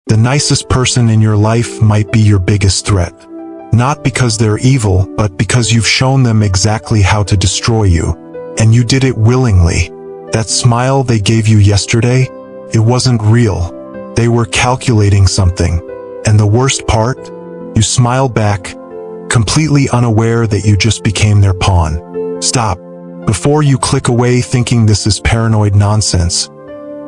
The nicest person in your life might be your biggest threat. Not because they're evil, but because you've shown them exactly how to destroy you. And you did it willingly. That smile they gave you yesterday, it wasn't real. They were calculating something. And the worst part? You smile back, completely unaware that you just became their pawn. Stop. Before you click away thinking this is paranoid nonsense,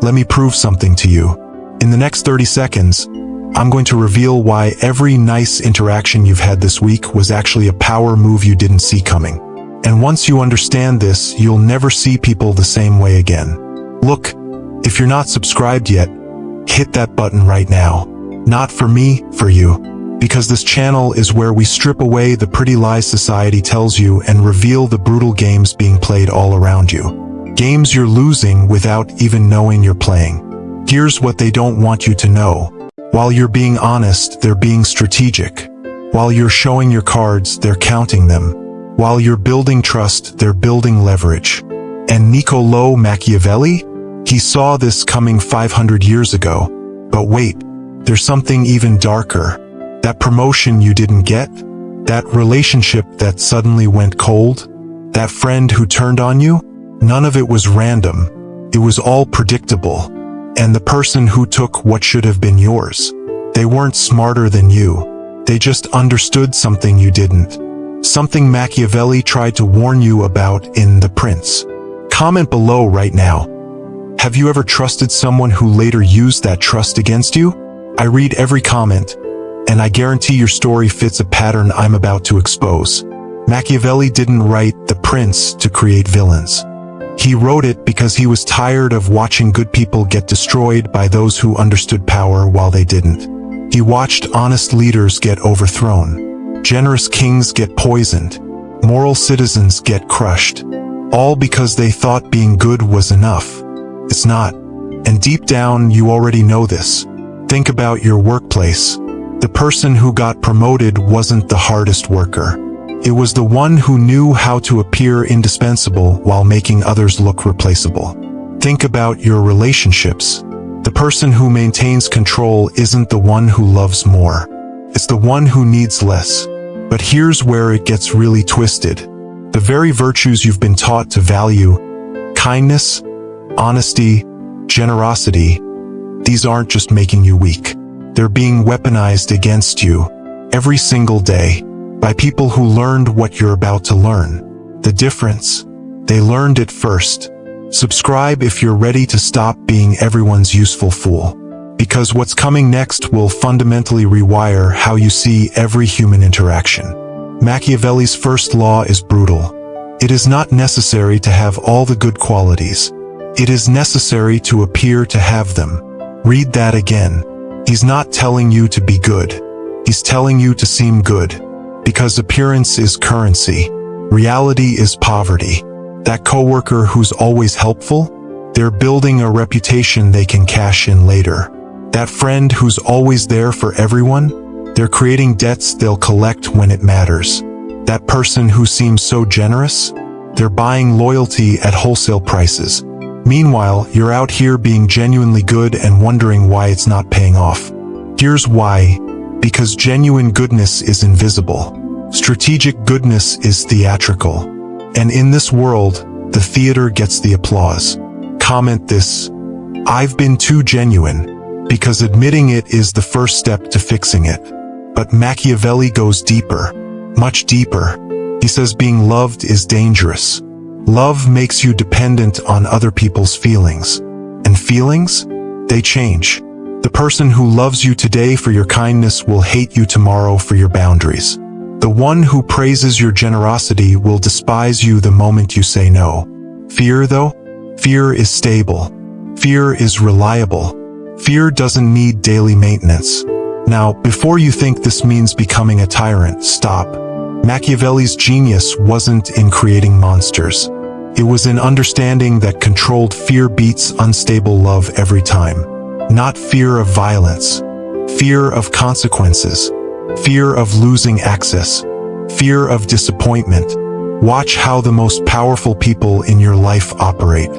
let me prove something to you. In the next 30 seconds, I'm going to reveal why every nice interaction you've had this week was actually a power move you didn't see coming. And once you understand this, you'll never see people the same way again. Look, if you're not subscribed yet, hit that button right now. Not for me, for you. Because this channel is where we strip away the pretty lies society tells you and reveal the brutal games being played all around you. Games you're losing without even knowing you're playing. Here's what they don't want you to know. While you're being honest, they're being strategic. While you're showing your cards, they're counting them. While you're building trust, they're building leverage. And Niccolò Machiavelli? He saw this coming 500 years ago. But wait, there's something even darker. That promotion you didn't get? That relationship that suddenly went cold? That friend who turned on you? None of it was random. It was all predictable. And the person who took what should have been yours, they weren't smarter than you. They just understood something you didn't. Something Machiavelli tried to warn you about in The Prince. Comment below right now. Have you ever trusted someone who later used that trust against you? I read every comment, and I guarantee your story fits a pattern I'm about to expose. Machiavelli didn't write The Prince to create villains. He wrote it because he was tired of watching good people get destroyed by those who understood power while they didn't. He watched honest leaders get overthrown, generous kings get poisoned, moral citizens get crushed, all because they thought being good was enough. It's not. And deep down, you already know this. Think about your workplace. The person who got promoted wasn't the hardest worker. It was the one who knew how to appear indispensable while making others look replaceable. Think about your relationships. The person who maintains control isn't the one who loves more. It's the one who needs less. But here's where it gets really twisted. The very virtues you've been taught to value, kindness, honesty, generosity, these aren't just making you weak. They're being weaponized against you every single day by people who learned what you're about to learn. The difference? They learned it first. Subscribe if you're ready to stop being everyone's useful fool. Because what's coming next will fundamentally rewire how you see every human interaction. Machiavelli's first law is brutal. It is not necessary to have all the good qualities. It is necessary to appear to have them. Read that again. He's not telling you to be good. He's telling you to seem good. Because appearance is currency. Reality is poverty. That coworker who's always helpful? They're building a reputation they can cash in later. That friend who's always there for everyone? They're creating debts they'll collect when it matters. That person who seems so generous? They're buying loyalty at wholesale prices. Meanwhile, you're out here being genuinely good and wondering why it's not paying off. Here's why. Because genuine goodness is invisible. Strategic goodness is theatrical. And in this world, the theater gets the applause. Comment this. I've been too genuine. Because admitting it is the first step to fixing it. But Machiavelli goes deeper. Much deeper. He says being loved is dangerous. Love makes you dependent on other people's feelings. And feelings? They change. The person who loves you today for your kindness will hate you tomorrow for your boundaries. The one who praises your generosity will despise you the moment you say no. Fear, though? Fear is stable. Fear is reliable. Fear doesn't need daily maintenance. Now, before you think this means becoming a tyrant, stop. Machiavelli's genius wasn't in creating monsters. It was in understanding that controlled fear beats unstable love every time. Not fear of violence. Fear of consequences. Fear of losing access. Fear of disappointment. Watch how the most powerful people in your life operate.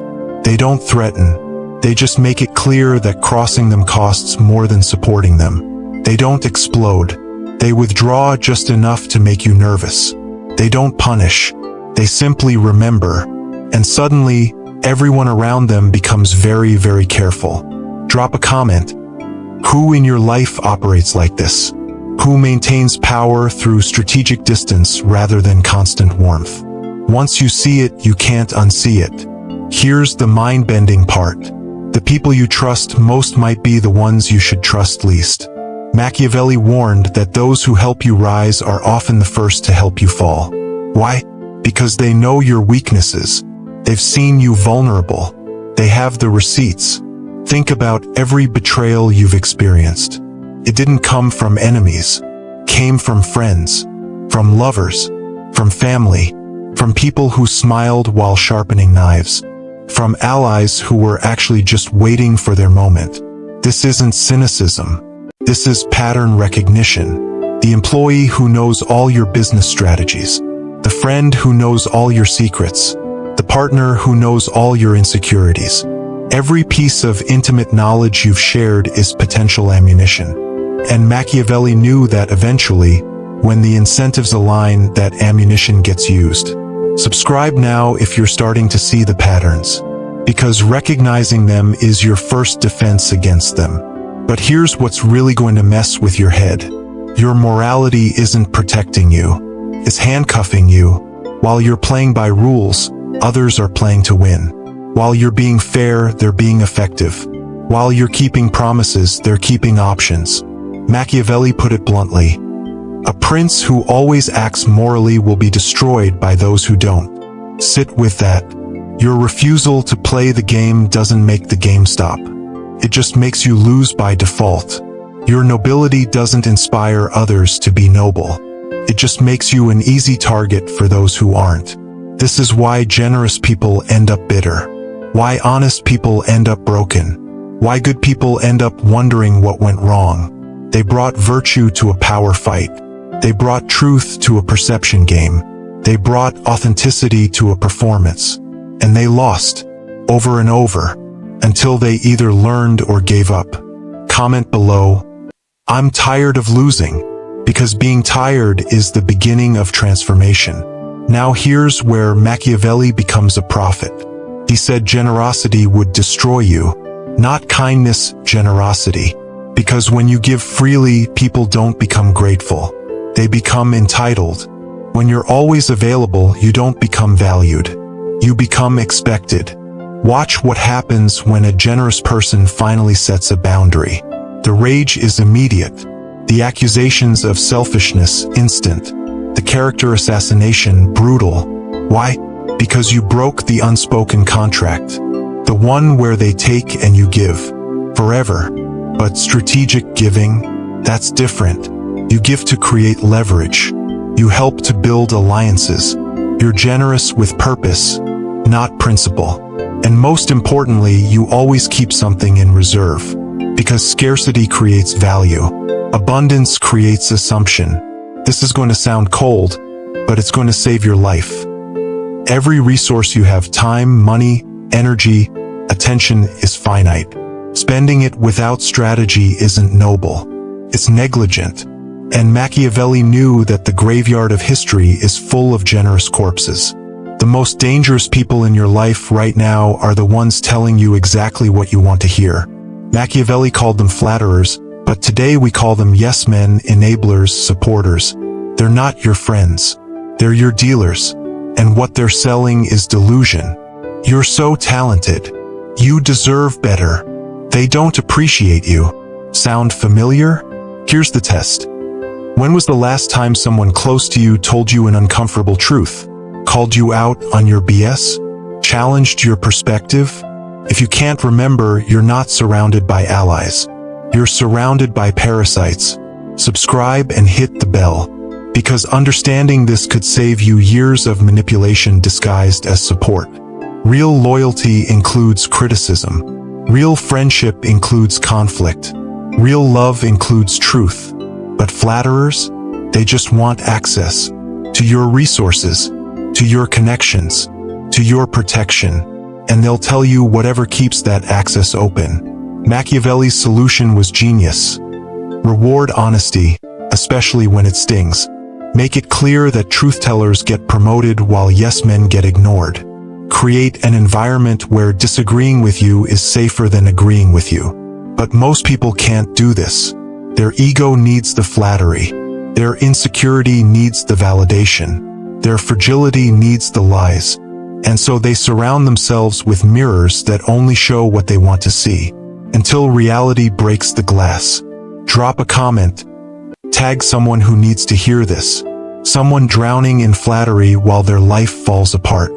They don't threaten. They just make it clear that crossing them costs more than supporting them. They don't explode. They withdraw just enough to make you nervous. They don't punish. They simply remember. And suddenly, everyone around them becomes very, very careful. Drop a comment. Who in your life operates like this? Who maintains power through strategic distance rather than constant warmth? Once you see it, you can't unsee it. Here's the mind-bending part. The people you trust most might be the ones you should trust least. Machiavelli warned that those who help you rise are often the first to help you fall. Why? Because they know your weaknesses. They've seen you vulnerable. They have the receipts. Think about every betrayal you've experienced. It didn't come from enemies. It came from friends, from lovers, from family, from people who smiled while sharpening knives, from allies who were actually just waiting for their moment. This isn't cynicism. This is pattern recognition. The employee who knows all your business strategies, the friend who knows all your secrets, the partner who knows all your insecurities. Every piece of intimate knowledge you've shared is potential ammunition. And Machiavelli knew that eventually, when the incentives align, that ammunition gets used. Subscribe now if you're starting to see the patterns, because recognizing them is your first defense against them. But here's what's really going to mess with your head. Your morality isn't protecting you. It's handcuffing you. While you're playing by rules, others are playing to win. While you're being fair, they're being effective. While you're keeping promises, they're keeping options. Machiavelli put it bluntly. A prince who always acts morally will be destroyed by those who don't. Sit with that. Your refusal to play the game doesn't make the game stop. It just makes you lose by default. Your nobility doesn't inspire others to be noble. It just makes you an easy target for those who aren't. This is why generous people end up bitter. Why honest people end up broken. Why good people end up wondering what went wrong. They brought virtue to a power fight. They brought truth to a perception game. They brought authenticity to a performance. And they lost, over and over, until they either learned or gave up. Comment below. I'm tired of losing, because being tired is the beginning of transformation. Now here's where Machiavelli becomes a prophet. He said generosity would destroy you, not kindness, generosity. Because when you give freely, people don't become grateful. They become entitled. When you're always available, you don't become valued. You become expected. Watch what happens when a generous person finally sets a boundary. The rage is immediate. The accusations of selfishness, instant. The character assassination, brutal. Why? Because you broke the unspoken contract. The one where they take and you give. Forever. But strategic giving? That's different. You give to create leverage. You help to build alliances. You're generous with purpose, not principle. And most importantly, you always keep something in reserve. Because scarcity creates value. Abundance creates assumption. This is going to sound cold, but it's going to save your life. Every resource you have, time, money, energy, attention, is finite. Spending it without strategy isn't noble. It's negligent. And Machiavelli knew that the graveyard of history is full of generous corpses. The most dangerous people in your life right now are the ones telling you exactly what you want to hear. Machiavelli called them flatterers, but today we call them yes men, enablers, supporters. They're not your friends. They're your dealers. And what they're selling is delusion. You're so talented. You deserve better. They don't appreciate you. Sound familiar? Here's the test. When was the last time someone close to you told you an uncomfortable truth? Called you out on your BS? Challenged your perspective? If you can't remember, you're not surrounded by allies. You're surrounded by parasites. Subscribe and hit the bell. Because understanding this could save you years of manipulation disguised as support. Real loyalty includes criticism. Real friendship includes conflict. Real love includes truth. But flatterers? They just want access to your resources, to your connections, to your protection. and they'll tell you whatever keeps that access open. Machiavelli's solution was genius. Reward honesty, especially when it stings. Make it clear that truth-tellers get promoted while yes-men get ignored. Create an environment where disagreeing with you is safer than agreeing with you. But most people can't do this. Their ego needs the flattery. Their insecurity needs the validation. Their fragility needs the lies. And so they surround themselves with mirrors that only show what they want to see. Until reality breaks the glass. Drop a comment. Tag someone who needs to hear this. Someone drowning in flattery while their life falls apart.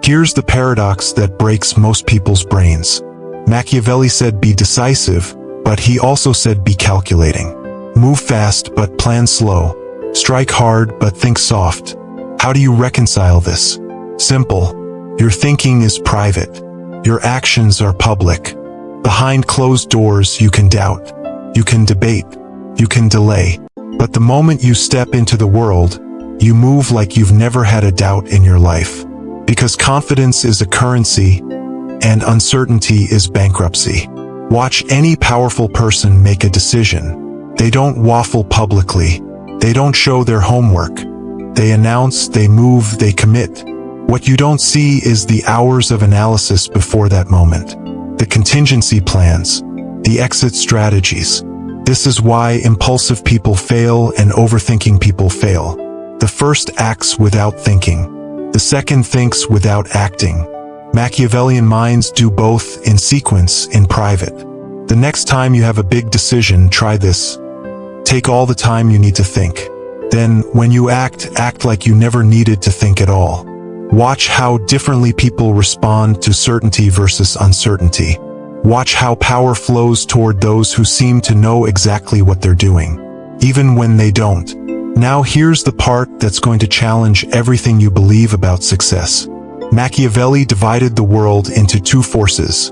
Here's the paradox that breaks most people's brains. Machiavelli said be decisive, but he also said be calculating. Move fast but plan slow. Strike hard but think soft. How do you reconcile this? Simple. Your thinking is private. Your actions are public. Behind closed doors you can doubt. You can debate. You can delay. But the moment you step into the world, you move like you've never had a doubt in your life. Because confidence is a currency, and uncertainty is bankruptcy. Watch any powerful person make a decision. They don't waffle publicly. They don't show their homework. They announce, they move, they commit. What you don't see is the hours of analysis before that moment. The contingency plans. The exit strategies. This is why impulsive people fail and overthinking people fail. The first acts without thinking. The second thinks without acting. Machiavellian minds do both in sequence, in private. The next time you have a big decision, try this. Take all the time you need to think. Then, when you act like you never needed to think at all. Watch how differently people respond to certainty versus uncertainty. Watch how power flows toward those who seem to know exactly what they're doing, even when they don't. Now here's the part that's going to challenge everything you believe about success. Machiavelli divided the world into two forces,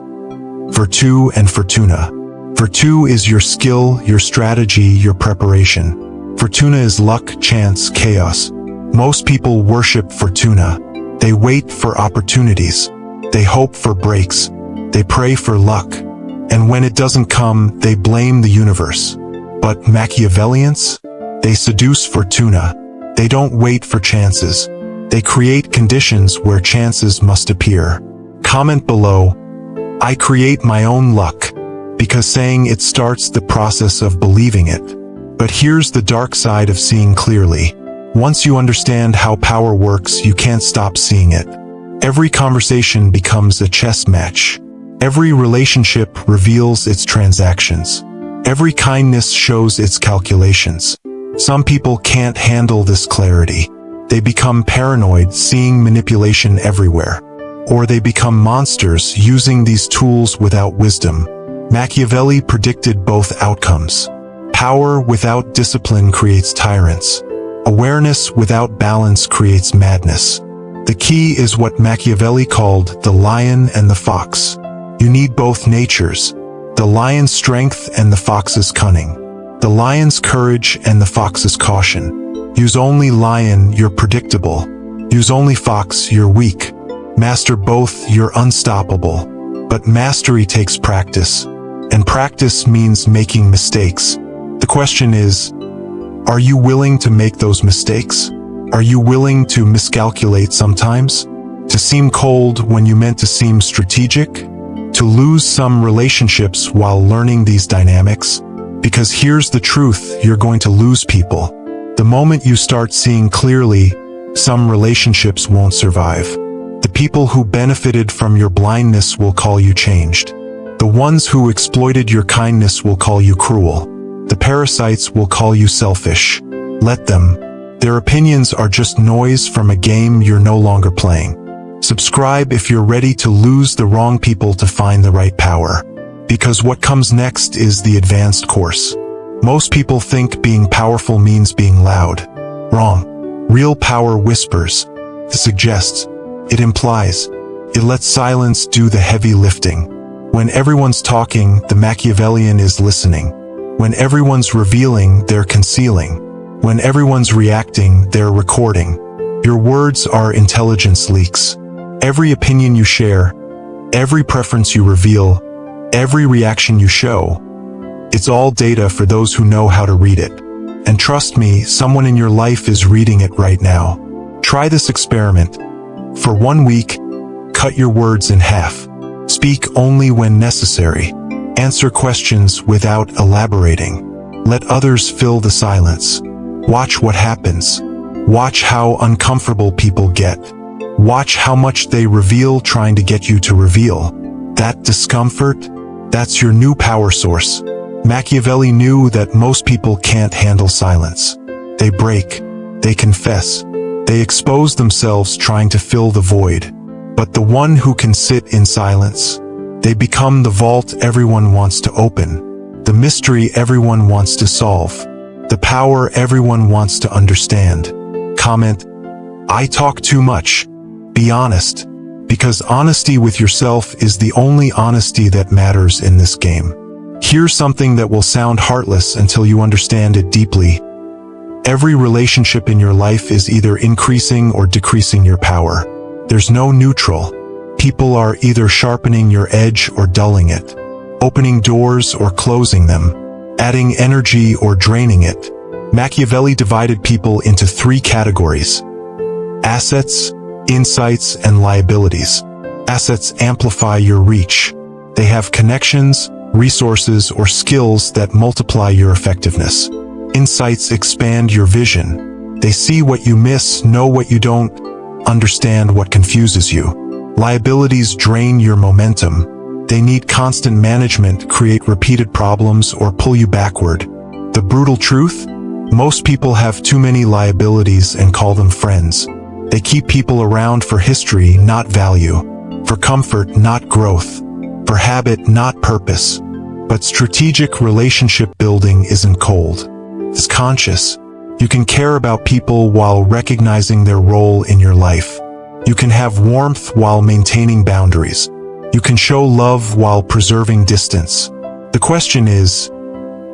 virtù and fortuna. Virtù is your skill, your strategy, your preparation. Fortuna is luck, chance, chaos. Most people worship fortuna. They wait for opportunities. They hope for breaks. They pray for luck. And when it doesn't come, they blame the universe. But Machiavellians? They seduce fortuna. They don't wait for chances. They create conditions where chances must appear. Comment below, I create my own luck, because saying it starts the process of believing it. But here's the dark side of seeing clearly. Once you understand how power works, you can't stop seeing it. Every conversation becomes a chess match. Every relationship reveals its transactions. Every kindness shows its calculations. Some people can't handle this clarity. They become paranoid, seeing manipulation everywhere. Or they become monsters, using these tools without wisdom. Machiavelli predicted both outcomes. Power without discipline creates tyrants. Awareness without balance creates madness. The key is what Machiavelli called the lion and the fox. You need both natures, the lion's strength and the fox's cunning, the lion's courage and the fox's caution. Use only lion, you're predictable. Use only fox, you're weak. Master both, you're unstoppable. But mastery takes practice, and practice means making mistakes. The question is, are you willing to make those mistakes? Are you willing to miscalculate sometimes? To seem cold when you meant to seem strategic? To lose some relationships while learning these dynamics? Because here's the truth, you're going to lose people. The moment you start seeing clearly, some relationships won't survive. The people who benefited from your blindness will call you changed. The ones who exploited your kindness will call you cruel. The parasites will call you selfish. Let them. Their opinions are just noise from a game you're no longer playing. Subscribe if you're ready to lose the wrong people to find the right power. Because what comes next is the advanced course. Most people think being powerful means being loud. Wrong. Real power whispers. It suggests. It implies. It lets silence do the heavy lifting. When everyone's talking, the Machiavellian is listening. When everyone's revealing, they're concealing. When everyone's reacting, they're recording. Your words are intelligence leaks. Every opinion you share, Every preference you reveal, every reaction you show, it's all data for those who know how to read it. And trust me, someone in your life is reading it right now. Try this experiment. For 1 week, cut your words in half. Speak only when necessary. Answer questions without elaborating. Let others fill the silence. Watch what happens. Watch how uncomfortable people get. Watch how much they reveal trying to get you to reveal. That discomfort, that's your new power source. Machiavelli knew that most people can't handle silence. They break. They confess. They expose themselves trying to fill the void. But the one who can sit in silence, they become the vault everyone wants to open, the mystery everyone wants to solve, the power everyone wants to understand. Comment, I talk too much. Be honest, because honesty with yourself is the only honesty that matters in this game. Here's something that will sound heartless until you understand it deeply. Every relationship in your life is either increasing or decreasing your power. There's no neutral. People are either sharpening your edge or dulling it, opening doors or closing them, adding energy or draining it. Machiavelli divided people into 3 categories: assets, insights, and liabilities. Assets amplify your reach. They have connections, resources, or skills that multiply your effectiveness. Insights expand your vision. They see what you miss, know what you don't, understand what confuses you. Liabilities drain your momentum. They need constant management, create repeated problems, or pull you backward. The brutal truth? Most people have too many liabilities and call them friends. They keep people around for history, not value. For comfort, not growth. For habit, not purpose. But strategic relationship building isn't cold. It's conscious. You can care about people while recognizing their role in your life. You can have warmth while maintaining boundaries. You can show love while preserving distance. The question is,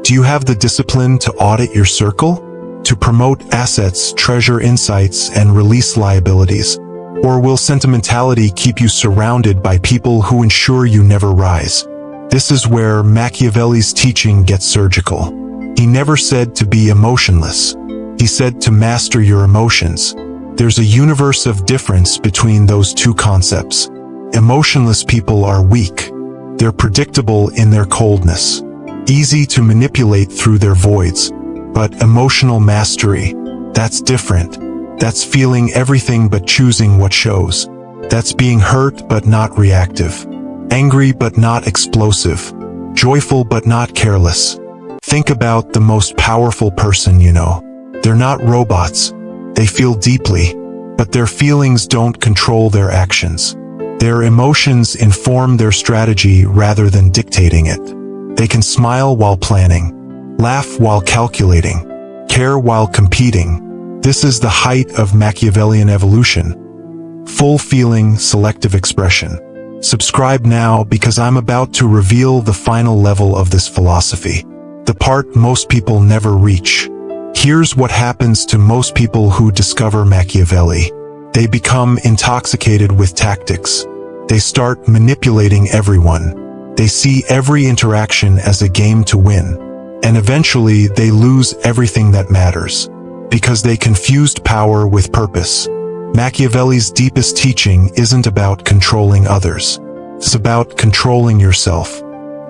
do you have the discipline to audit your circle? To promote assets, treasure insights, and release liabilities? Or will sentimentality keep you surrounded by people who ensure you never rise? This is where Machiavelli's teaching gets surgical. He never said to be emotionless. He said to master your emotions. There's a universe of difference between those 2 concepts. Emotionless people are weak. They're predictable in their coldness, easy to manipulate through their voids. But emotional mastery, that's different. That's feeling everything but choosing what shows. That's being hurt but not reactive. Angry but not explosive. Joyful but not careless. Think about the most powerful person you know. They're not robots. They feel deeply, but their feelings don't control their actions. Their emotions inform their strategy rather than dictating it. They can smile while planning, laugh while calculating, care while competing. This is the height of Machiavellian evolution. Full feeling, selective expression. Subscribe now because I'm about to reveal the final level of this philosophy. The part most people never reach. Here's what happens to most people who discover Machiavelli. They become intoxicated with tactics. They start manipulating everyone. They see every interaction as a game to win. And eventually they lose everything that matters. Because they confused power with purpose. Machiavelli's deepest teaching isn't about controlling others. It's about controlling yourself.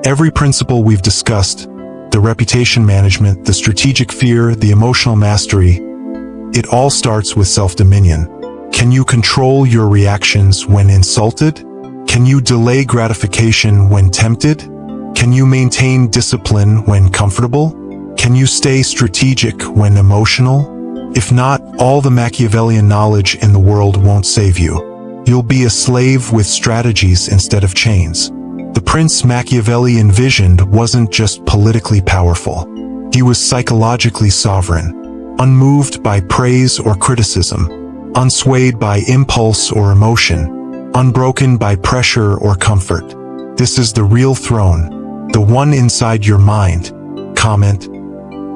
Every principle we've discussed, the reputation management, the strategic fear, the emotional mastery, it all starts with self-dominion. Can you control your reactions when insulted? Can you delay gratification when tempted? Can you maintain discipline when comfortable? Can you stay strategic when emotional? If not, all the Machiavellian knowledge in the world won't save you. You'll be a slave with strategies instead of chains. The prince Machiavelli envisioned wasn't just politically powerful. He was psychologically sovereign, unmoved by praise or criticism, unswayed by impulse or emotion, unbroken by pressure or comfort. This is the real throne, the one inside your mind. Comment,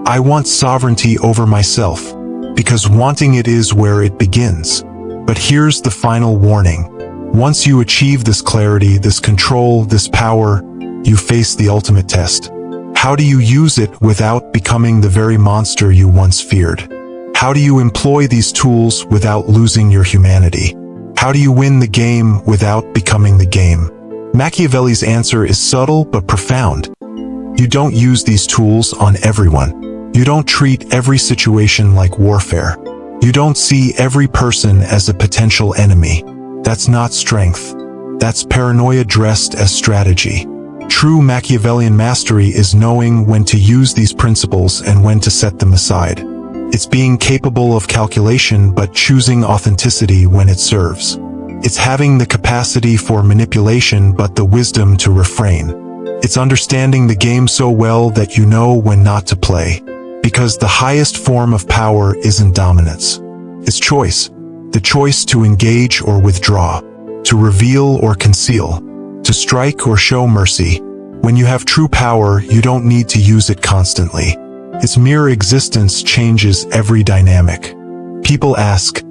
I want sovereignty over myself, because wanting it is where it begins. But here's the final warning. Once you achieve this clarity, this control, this power, you face the ultimate test. How do you use it without becoming the very monster you once feared? How do you employ these tools without losing your humanity? How do you win the game without becoming the game? Machiavelli's answer is subtle but profound. You don't use these tools on everyone. You don't treat every situation like warfare. You don't see every person as a potential enemy. That's not strength. That's paranoia dressed as strategy. True Machiavellian mastery is knowing when to use these principles and when to set them aside. It's being capable of calculation but choosing authenticity when it serves. It's having the capacity for manipulation but the wisdom to refrain. It's understanding the game so well that you know when not to play. Because the highest form of power isn't dominance. It's choice. The choice to engage or withdraw, to reveal or conceal, to strike or show mercy. When you have true power, you don't need to use it constantly. Its mere existence changes every dynamic. People ask,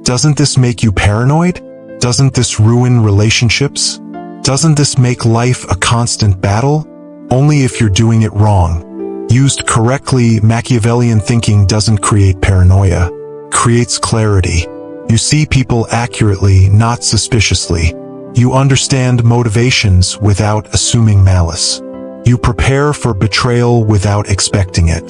doesn't this make you paranoid? Doesn't this ruin relationships? Doesn't this make life a constant battle? Only if you're doing it wrong. Used correctly, Machiavellian thinking doesn't create paranoia. It creates clarity. You see people accurately, not suspiciously. You understand motivations without assuming malice. You prepare for betrayal without expecting it.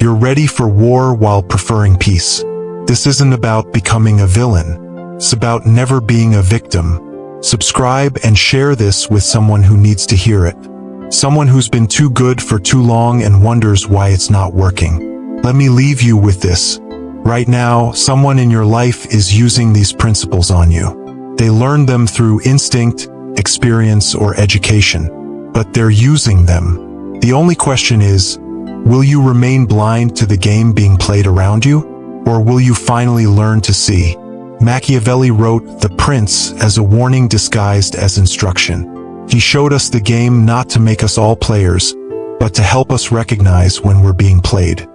You're ready for war while preferring peace. This isn't about becoming a villain. It's about never being a victim. Subscribe and share this with someone who needs to hear it. Someone who's been too good for too long and wonders why it's not working. Let me leave you with this. Right now, someone in your life is using these principles on you. They learned them through instinct, experience, or education. But they're using them. The only question is, will you remain blind to the game being played around you? Or will you finally learn to see? Machiavelli wrote The Prince as a warning disguised as instruction. He showed us the game not to make us all players, but to help us recognize when we're being played.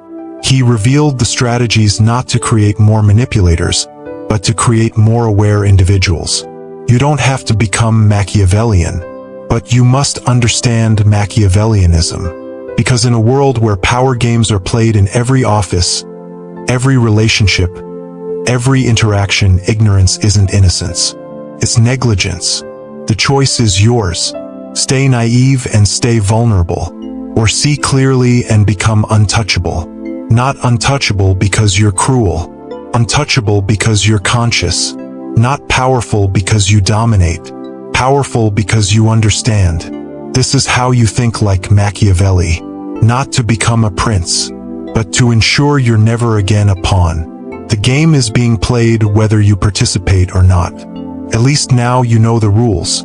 He revealed the strategies not to create more manipulators, but to create more aware individuals. You don't have to become Machiavellian, but you must understand Machiavellianism. Because in a world where power games are played in every office, every relationship, every interaction, ignorance isn't innocence. It's negligence. The choice is yours. Stay naive and stay vulnerable, or see clearly and become untouchable. Not untouchable because you're cruel. Untouchable because you're conscious. Not powerful because you dominate. Powerful because you understand. This is how you think like Machiavelli. Not to become a prince, but to ensure you're never again a pawn. The game is being played whether you participate or not. At least now you know the rules.